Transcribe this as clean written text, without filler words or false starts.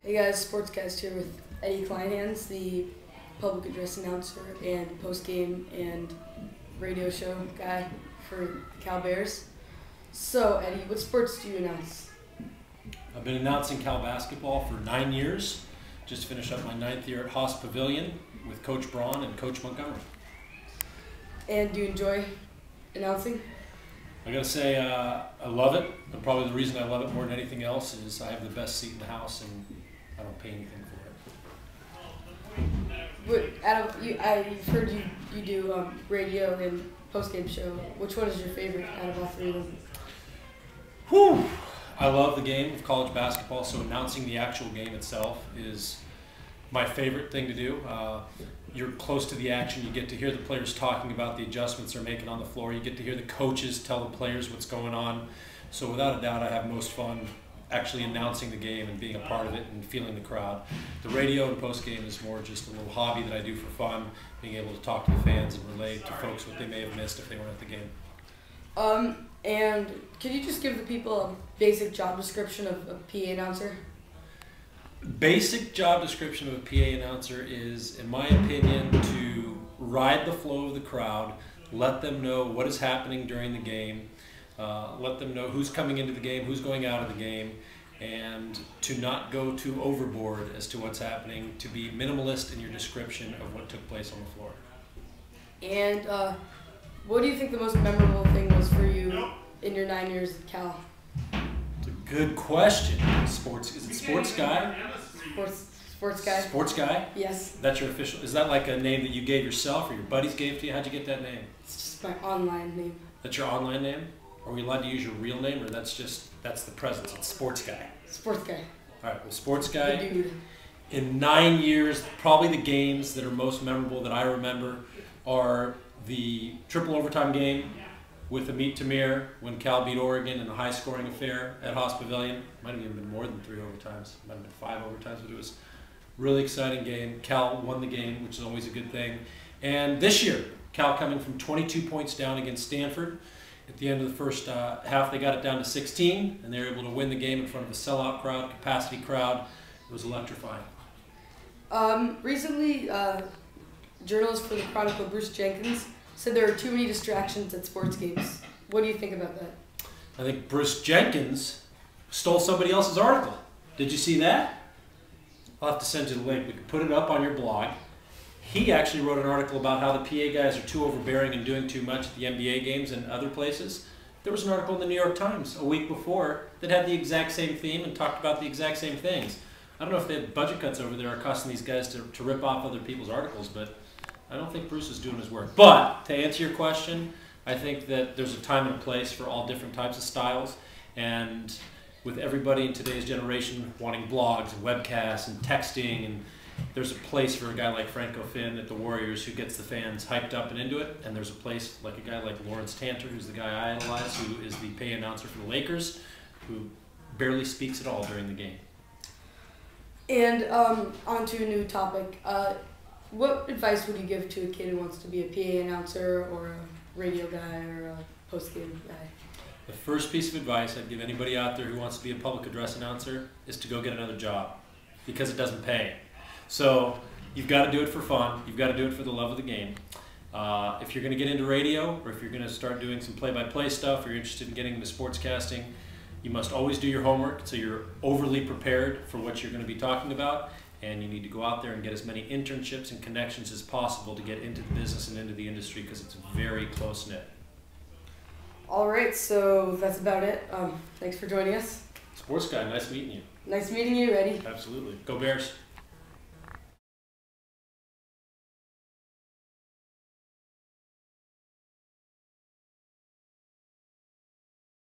Hey guys, Sportscast here with Eddie Kleinhans, the public address announcer and post-game and radio show guy for Cal Bears. So Eddie, what sports do you announce? I've been announcing Cal basketball for 9 years. Just finished up my 9th year at Haas Pavilion with Coach Braun and Coach Montgomery. And do you enjoy announcing? I gotta say, I love it, and probably the reason I love it more than anything else is I have the best seat in the house and I don't pay anything for it. I've heard you do radio and post-game show. Which one is your favorite out of all three of them? Whew! I love the game of college basketball, so announcing the actual game itself is my favorite thing to do. You're close to the action. You get to hear the players talking about the adjustments they're making on the floor. You get to hear the coaches tell the players what's going on. So without a doubt, I have most fun actually announcing the game and being a part of it and feeling the crowd. The radio and post-game is more just a little hobby that I do for fun, being able to talk to the fans and relay to folks what they may have missed if they weren't at the game. And could you just give the people a basic job description of a PA announcer? Basic job description of a PA announcer is, in my opinion, to ride the flow of the crowd, let them know what is happening during the game, let them know who's coming into the game, who's going out of the game, and to not go too overboard as to what's happening, to be minimalist in your description of what took place on the floor. And what do you think the most memorable thing was for you in your 9 years at Cal? It's a good question. Is it Sports Guy? Sports Guy. Sports Guy? Yes. That's your official. Is that like a name that you gave yourself or your buddies gave to you? How'd you get that name? It's just my online name. That's your online name? Are we allowed to use your real name, or that's the presence? It's Sports Guy. Sports Guy. All right. Well, Sports Guy. The dude. In 9 years, probably the games that are most memorable that I remember are the triple overtime game with Amit Tamir when Cal beat Oregon in a high-scoring affair at Haas Pavilion. Might have even been more than 3 overtimes. Might have been 5 overtimes, but it was a really exciting game. Cal won the game, which is always a good thing. And this year, Cal coming from 22 points down against Stanford. At the end of the first half, they got it down to 16, and they were able to win the game in front of a sellout crowd, capacity crowd. It was electrifying. Recently, journalist for the Chronicle, Bruce Jenkins, said there are too many distractions at sports games. What do you think about that? I think Bruce Jenkins stole somebody else's article. Did you see that? I'll have to send you the link. We can put it up on your blog. He actually wrote an article about how the PA guys are too overbearing and doing too much at the NBA games and other places. There was an article in the New York Times a week before that had the exact same theme and talked about the exact same things. I don't know if the budget cuts over there are costing these guys to rip off other people's articles, but I don't think Bruce is doing his work. But to answer your question, I think that there's a time and a place for all different types of styles, and with everybody in today's generation wanting blogs and webcasts and texting, and there's a place for a guy like Franco Finn at the Warriors who gets the fans hyped up and into it, and there's a place like a guy like Lawrence Tanter, who's the guy I idolize, who is the pay announcer for the Lakers, who barely speaks at all during the game. And on to a new topic. What advice would you give to a kid who wants to be a PA announcer or a radio guy or a post-game guy? The first piece of advice I'd give anybody out there who wants to be a public address announcer is to go get another job, because it doesn't pay. So you've got to do it for fun. You've got to do it for the love of the game. If you're going to get into radio, or if you're going to start doing some play-by-play stuff, or you're interested in getting into sportscasting, you must always do your homework so you're overly prepared for what you're going to be talking about. And you need to go out there and get as many internships and connections as possible to get into the business and into the industry, because it's very close-knit. All right, so that's about it. Thanks for joining us. Sports Guy, nice meeting you. Nice meeting you, Eddie. Absolutely. Go Bears.